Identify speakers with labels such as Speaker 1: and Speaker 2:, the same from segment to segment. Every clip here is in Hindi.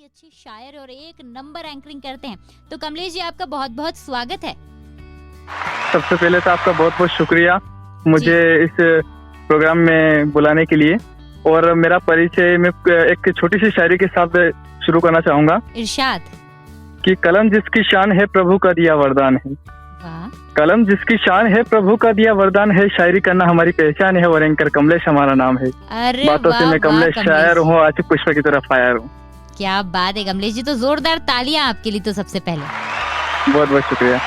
Speaker 1: ही अच्छे शायर और एक नंबर एंकरिंग करते हैं। तो कमलेश जी आपका बहुत बहुत स्वागत है।
Speaker 2: सबसे पहले तो आपका बहुत बहुत शुक्रिया मुझे इस प्रोग्राम में बुलाने के लिए। और मेरा परिचय मैं एक छोटी सी शायरी के साथ शुरू करना चाहूंगा।
Speaker 1: इरशाद।
Speaker 2: कि कलम जिसकी शान है प्रभु का दिया वरदान है।
Speaker 1: वाह।
Speaker 2: कलम जिसकी शान है प्रभु का दिया वरदान है, शायरी करना हमारी पहचान है और एंकर कमलेश हमारा नाम है।
Speaker 1: अरे
Speaker 2: बातों से मैं कमलेश शायर हूँ, आज पुष्प की तरफ फायर हूँ।
Speaker 1: क्या बात है कमलेश जी, तो जोरदार तालियां आपके लिए। तो सबसे पहले
Speaker 2: बहुत बहुत शुक्रिया।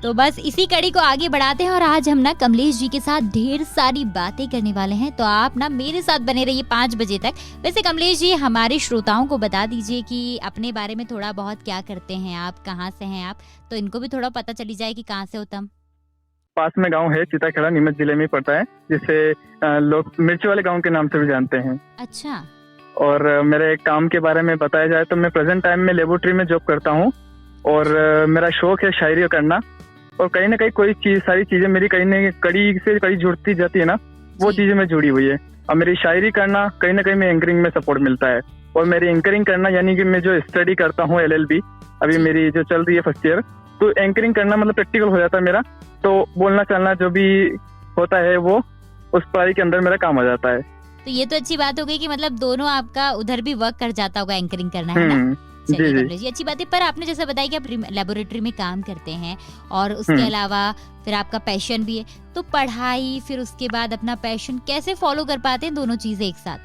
Speaker 1: तो बस इसी कड़ी को आगे बढ़ाते हैं और आज हम ना कमलेश जी के साथ ढेर सारी बातें करने वाले हैं। तो आप ना मेरे साथ बने रहिए 5 बजे तक। वैसे कमलेश जी हमारे श्रोताओं को बता दीजिए कि अपने बारे में थोड़ा बहुत क्या करते हैं आप, कहाँ से हैं आप, तो इनको भी थोड़ा पता चली जाए कि कहाँ से हो तुम।
Speaker 2: पास में गांव है चिताखेड़ा, नीमच जिले में पड़ता है, जिसे लोग मिर्ची वाले गांव के नाम से भी जानते हैं।
Speaker 1: अच्छा।
Speaker 2: और मेरे काम के बारे में बताया जाए तो मैं प्रेजेंट टाइम में लेबोरेटरी में जॉब करता हूँ और मेरा शौक है शायरी करना। और कहीं ना कहीं कोई चीज, सारी चीजें मेरी कहीं ना कड़ी से कड़ी जुड़ती जाती है ना, वो चीजें में जुड़ी हुई है। और मेरी शायरी करना कहीं ना कहीं में एंकरिंग में सपोर्ट मिलता है। और मेरी एंकरिंग करना यानी कि मैं जो स्टडी करता हूँ LLB, अभी मेरी जो चल रही है फर्स्ट ईयर, तो एंकरिंग करना मतलब प्रैक्टिकल हो जाता है मेरा। तो बोलना चलना जो भी होता है वो उस पढ़ाई के अंदर मेरा काम आ जाता है।
Speaker 1: तो ये तो अच्छी बात हो गई कि मतलब दोनों आपका उधर भी वर्क कर जाता होगा, एंकरिंग करना है ना। चलिए कमलेश जी अच्छी बात है। पर आपने जैसा बताया कि आप लेबोरेटरी में काम करते हैं और उसके अलावा फिर आपका पैशन भी है, तो पढ़ाई फिर उसके बाद अपना पैशन कैसे फॉलो कर पाते हैं दोनों चीजें एक साथ?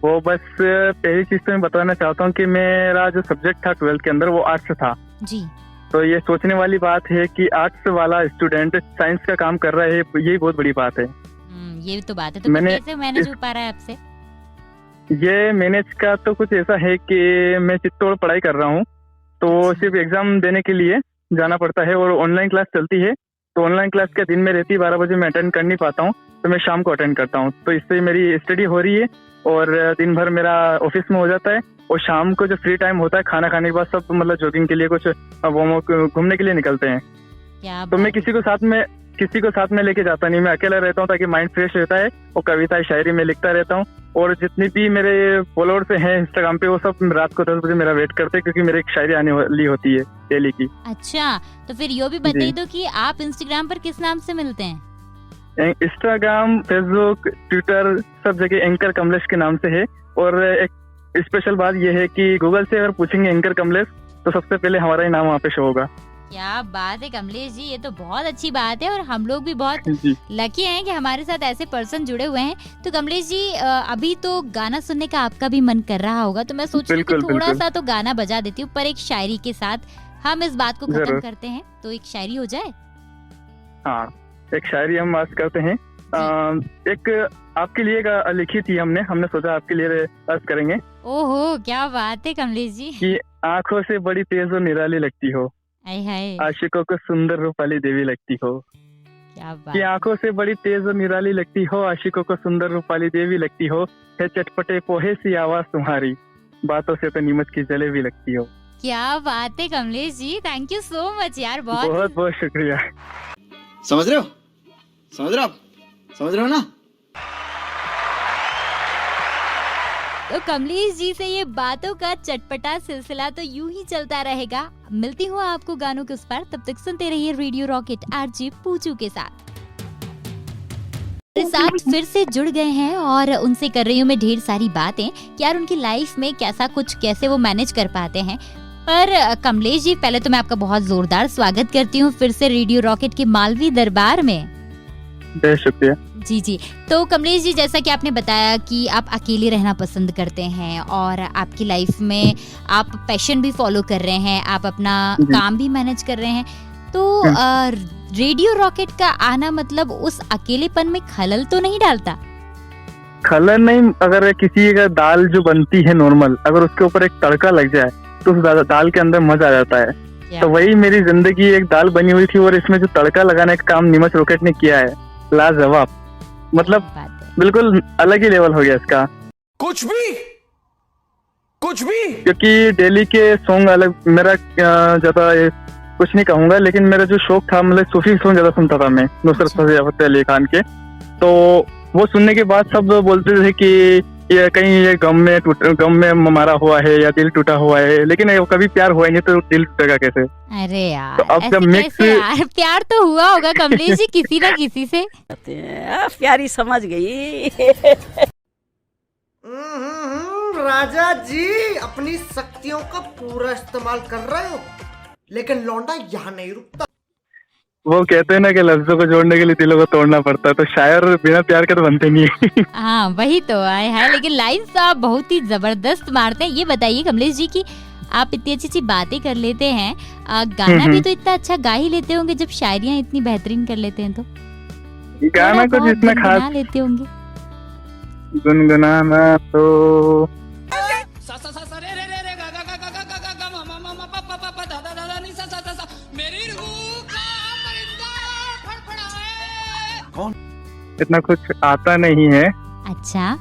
Speaker 2: वो बस पहली चीज तो मैं बताना चाहता हूँ कि मेरा जो सब्जेक्ट था 12th के अंदर वो आर्ट्स था
Speaker 1: जी।
Speaker 2: तो ये सोचने वाली बात है कि आर्ट्स वाला स्टूडेंट साइंस का काम कर रहा है, यही बहुत बड़ी बात है।
Speaker 1: ये तो बात है। तो कैसे मैनेज हो पा रहा है आपसे?
Speaker 2: ये मैनेज का तो कुछ ऐसा है कि मैं चित्तौड़ पढ़ाई कर रहा हूँ, तो सिर्फ एग्जाम देने के लिए जाना पड़ता है और ऑनलाइन क्लास चलती है। तो ऑनलाइन क्लास के दिन में रहती है 12 बजे, मैं अटेंड कर नहीं पाता हूँ, तो मैं शाम को अटेंड करता हूँ। तो इससे मेरी स्टडी हो रही है और दिन भर मेरा ऑफिस में हो जाता है। और शाम को जो फ्री टाइम होता है खाना खाने के बाद सब मतलब जॉगिंग के लिए, कुछ घूमने के लिए निकलते हैं। तो मैं किसी को साथ में लेके जाता नहीं, मैं अकेला रहता हूँ ताकि माइंड फ्रेश रहता है। और कविता शायरी में लिखता रहता हूँ। और जितनी भी मेरे फॉलोअर्स हैं इंस्टाग्राम पे, वो सब रात को 10 बजे मेरा वेट करते हैं क्योंकि मेरी एक शायरी आने वाली होती है डेली की।
Speaker 1: अच्छा, तो फिर ये भी बताइए दो कि आप इंस्टाग्राम पर किस नाम से मिलते हैं?
Speaker 2: इंस्टाग्राम, फेसबुक, ट्विटर सब जगह एंकर कमलेश के नाम से है। और एक स्पेशल बात यह है कि गूगल से अगर पूछेंगे एंकर कमलेश तो सबसे पहले हमारा ही नाम वहाँ पे शो होगा।
Speaker 1: क्या बात है कमलेश जी, ये तो बहुत अच्छी बात है और हम लोग भी बहुत लकी हैं कि हमारे साथ ऐसे पर्सन जुड़े हुए हैं। तो कमलेश जी अभी तो गाना सुनने का आपका भी मन कर रहा होगा, तो मैं सोच रही हूँ थोड़ा सा तो गाना बजा देती हूँ, पर एक शायरी के साथ हम इस बात को खत्म करते हैं। तो एक शायरी हो जाए।
Speaker 2: हाँ, एक शायरी हम आज करते हैं। एक आपके लिए लिखी थी हमने सोचा आपके लिए अर्ज करेंगे।
Speaker 1: ओहो क्या बात है कमलेश जी।
Speaker 2: कि आंखों से बड़ी तेज और निराली लगती हो, आशिकों को सुंदर रूपाली देवी लगती हो।
Speaker 1: क्या बात।
Speaker 2: कि आंखों से बड़ी तेज और निराली लगती हो, आशिकों को सुंदर रूपाली देवी लगती हो। है चटपटे पोहे सी आवाज तुम्हारी, बातों से तो नीमच की जलेबी लगती हो।
Speaker 1: क्या बात है Kamlesh ji, thank you so much यार।
Speaker 2: बहुत बहुत शुक्रिया।
Speaker 3: समझ रहे हो ना?
Speaker 1: तो कमलेश जी से ये बातों का चटपटा सिलसिला तो यूं ही चलता रहेगा। मिलती हूँ आपको गानों के उस पार, तब तक सुनते रहिए रेडियो रॉकेट RJ पूजू के साथ। फिर से जुड़ गए हैं और उनसे कर रही हूँ मैं ढेर सारी बातें कि यार उनकी लाइफ में कैसे वो मैनेज कर पाते हैं। पर कमलेश जी पहले तो मैं आपका बहुत जोरदार स्वागत करती हूँ फिर से रेडियो रॉकेट के मालवी दरबार में।
Speaker 2: बहुत शुक्रिया।
Speaker 1: जी। तो कमलेश जी जैसा कि आपने बताया कि आप अकेले रहना पसंद करते हैं और आपकी लाइफ में आप पैशन भी फॉलो कर रहे हैं, आप अपना काम भी मैनेज कर रहे हैं। तो रेडियो रॉकेट का आना मतलब उस अकेलेपन में खलल तो नहीं डालता?
Speaker 2: खलल नहीं, अगर किसी का दाल जो बनती है नॉर्मल, अगर उसके ऊपर एक तड़का लग जाए तो उस दाल के अंदर मजा आ जाता है। तो वही मेरी जिंदगी एक दाल बनी हुई थी और इसमें जो तड़का लगाने का काम नीमच रॉकेट ने किया है, लाजवाब। मतलब बिल्कुल अलग ही लेवल हो गया इसका। कुछ भी क्योंकि डेली के सॉन्ग अलग, मेरा ज्यादा कुछ नहीं कहूंगा, लेकिन मेरा जो शौक था मतलब सूफी सॉन्ग ज्यादा सुनता था मैं, नुसरत फतेह अली खान के। तो वो सुनने के बाद सब बोलते थे कि ये कहीं ये गम में मारा हुआ है या दिल टूटा हुआ है, लेकिन वो कभी प्यार हुआ ही नहीं, तो दिल टूटेगा कैसे?
Speaker 1: अरे यार,
Speaker 2: तो अब
Speaker 1: ऐसे
Speaker 2: जब मिक्स
Speaker 1: कैसे यार, प्यार तो हुआ होगा कमलेश जी किसी ना किसी से।
Speaker 4: प्यारी समझ गई।
Speaker 5: राजा जी अपनी शक्तियों का पूरा इस्तेमाल कर रहे हो, लेकिन लौंडा यहाँ नहीं रुकता।
Speaker 2: वो कहते हैं ना कि लफ्जों को जोड़ने के लिए दिलों को तोड़ना पड़ता है, तो शायर बिना प्यार के तो बनते नहीं है।
Speaker 1: हाँ वही तो है, लेकिन लाइन तो आप बहुत ही जबरदस्त मारते हैं। ये बताइए कमलेश जी की आप इतनी अच्छी अच्छी बातें कर लेते हैं, गाना भी तो इतना अच्छा गा ही लेते होंगे, जब शायरियाँ इतनी बेहतरीन कर लेते हैं तो
Speaker 2: गाना कुछ इतना खास
Speaker 1: लेते होंगे।
Speaker 2: गुनगुनाना तो इतना कुछ आता नहीं है।
Speaker 1: अच्छा,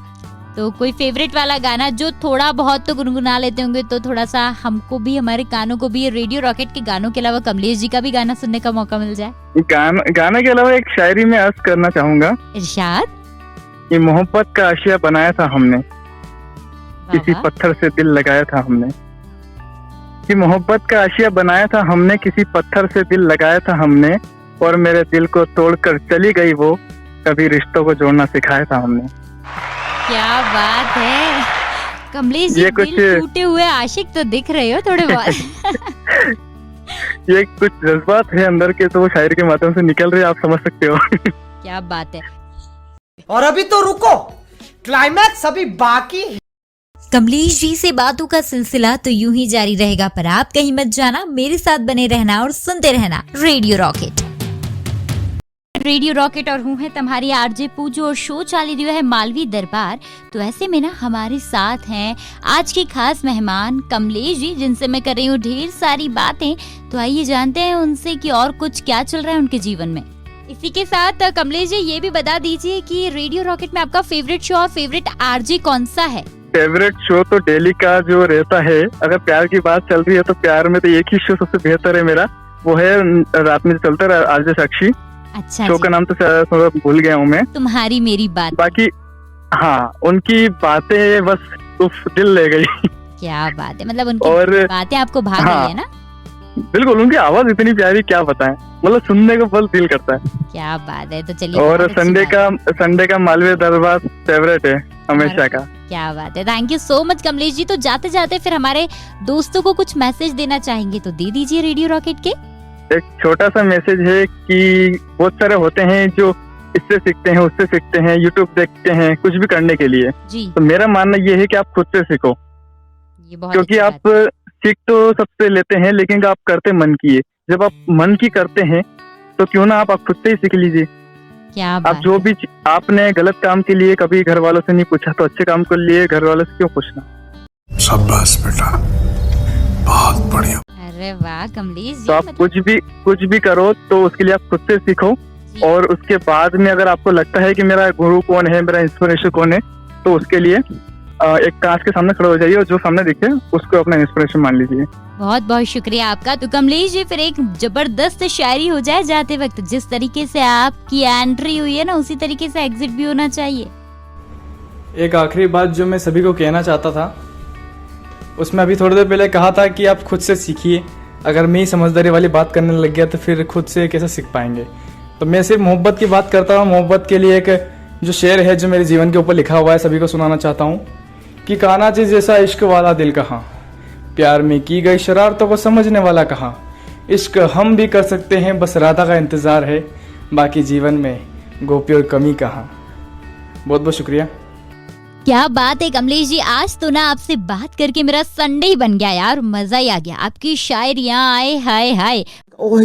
Speaker 1: तो कोई फेवरेट वाला गाना जो थोड़ा बहुत तो गुनगुना लेते होंगे, तो थोड़ा सा हमको भी, हमारे कानों को भी, रेडियो रॉकेट के गानों के अलावा कमलेश जी का भी गाना सुनने का मौका मिल जाए।
Speaker 2: गाना के अलावा एक शायरी में अर्ज करना चाहूंगा।
Speaker 1: इरशाद।
Speaker 2: ये मोहब्बत का आशिया बनाया था हमने, किसी पत्थर से दिल लगाया था हमने। कि मोहब्बत का आशिया बनाया था हमने, किसी पत्थर से दिल लगाया था हमने, और मेरे दिल को तोड़कर चली गई वो, कभी रिश्तों को जोड़ना सिखाया था हमने।
Speaker 1: क्या बात है कमलेश जी, दिल टूटे हुए आशिक तो दिख रहे हो थोड़े बहुत।
Speaker 2: ये कुछ जज्बात है अंदर के, तो वो शायरी के माध्यम से निकल रहे, आप समझ सकते हो।
Speaker 1: क्या बात है।
Speaker 5: और अभी तो रुको, क्लाइमैक्स अभी बाकी है।
Speaker 1: कमलेश जी से बातों का सिलसिला तो यूं ही जारी रहेगा, पर आप कहीं मत जाना, मेरे साथ बने रहना और सुनते रहना रेडियो रॉकेट। रेडियो रॉकेट और हूँ है तुम्हारी आरजे पूजू, और शो चाली रही है मालवी दरबार। तो ऐसे में ना हमारे साथ हैं आज के खास मेहमान कमलेश जी, जिनसे मैं कर रही हूँ ढेर सारी बातें। तो आइए जानते हैं उनसे कि और कुछ क्या चल रहा है उनके जीवन में। इसी के साथ कमलेश जी ये भी बता दीजिए कि रेडियो रॉकेट में आपका फेवरेट शो और फेवरेट आरजे कौन सा है?
Speaker 2: फेवरेट शो तो डेली का जो रहता है, अगर प्यार की बात चल रही है तो प्यार में तो एक ही शो सबसे बेहतर है मेरा, वो है रात में चलता है आरजे साक्षी।
Speaker 1: अच्छा,
Speaker 2: शो का नाम तो भूल गया हूँ मैं।
Speaker 1: तुम्हारी मेरी बात।
Speaker 2: बाकी हाँ, उनकी बातें बस उफ, दिल ले गई।
Speaker 1: क्या बात है, मतलब उनकी बातें आपको भाग गई है ना?
Speaker 2: बिल्कुल, उनकी आवाज इतनी प्यारी, क्या बताएं, मतलब सुनने को बस दिल करता है।
Speaker 1: क्या बात है। तो चलिए,
Speaker 2: और संडे का मालवीय दरबार फेवरेट है हमेशा का।
Speaker 1: क्या बात है, thank you so much Kamlesh ji. तो जाते जाते फिर हमारे दोस्तों को कुछ मैसेज देना चाहेंगे तो दे दीजिए रेडियो रॉकेट के।
Speaker 2: एक छोटा सा मैसेज है कि बहुत सारे होते हैं जो इससे सीखते हैं, उससे सीखते हैं, यूट्यूब देखते हैं कुछ भी करने के लिए
Speaker 1: जी।
Speaker 2: तो मेरा मानना ये है कि आप खुद से सीखो, क्योंकि आप सीख तो सबसे लेते हैं, लेकिन आप करते मन की है। जब आप मन की करते हैं तो क्यों ना आप खुद से ही सीख लीजिए।
Speaker 1: क्या
Speaker 2: आप जो भी आपने गलत काम के लिए कभी घर वालों से नहीं पूछा, तो अच्छे काम के लिए घर वालों से क्यों पूछना?
Speaker 6: शाबाश बेटा, बहुत बढ़िया।
Speaker 1: अरे वाह कमलेश जी।
Speaker 2: तो आप कुछ भी करो तो उसके लिए आप खुद से सीखो, और उसके बाद में अगर आपको लगता है कि मेरा गुरु कौन है, मेरा इंस्पिरेशन कौन है, तो उसके लिए एक कांच के सामने खड़े हो जाइए और जो सामने दिखे उसको अपना इंस्पिरेशन मान लीजिए।
Speaker 1: बहुत बहुत शुक्रिया आपका। तो कमलेश जी फिर एक जबरदस्त शायरी हो जाए जाते वक्त, जिस तरीके से आपकी एंट्री हुई है ना, उसी तरीके से एग्जिट भी होना चाहिए।
Speaker 7: एक आखिरी बात जो मैं सभी को कहना चाहता था, उसमें अभी थोड़ी देर पहले कहा था कि आप खुद से सीखिए। अगर मैं ही समझदारी वाली बात करने लग गया तो फिर खुद से कैसे सीख पाएंगे। तो मैं सिर्फ मोहब्बत की बात करता हूँ। मोहब्बत के लिए एक जो शेर है जो मेरे जीवन के ऊपर लिखा हुआ है, सभी को सुनाना चाहता हूँ कि काना चीज जैसा इश्क वाला दिल कहाँ, प्यार में की गई शरारतों को समझने वाला कहाँ। इश्क हम भी कर सकते हैं, बस राधा का इंतज़ार है, बाकी जीवन में गोपी और कमी कहाँ। बहुत बहुत शुक्रिया।
Speaker 1: क्या बात है कमलेश जी, आज तो ना आपसे बात करके मेरा संडे ही बन गया यार, मजा ही आ गया। आपकी शायरियाँ आए हाय हाय।
Speaker 5: ओह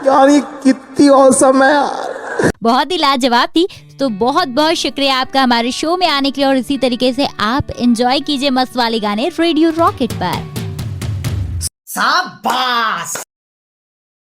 Speaker 5: यार ये कितनी औसम है यार,
Speaker 1: बहुत ही लाजवाब थी। तो बहुत बहुत शुक्रिया आपका हमारे शो में आने के लिए, और इसी तरीके से आप एंजॉय कीजिए मस्त वाले गाने रेडियो रॉकेट पर।
Speaker 5: शाबाश।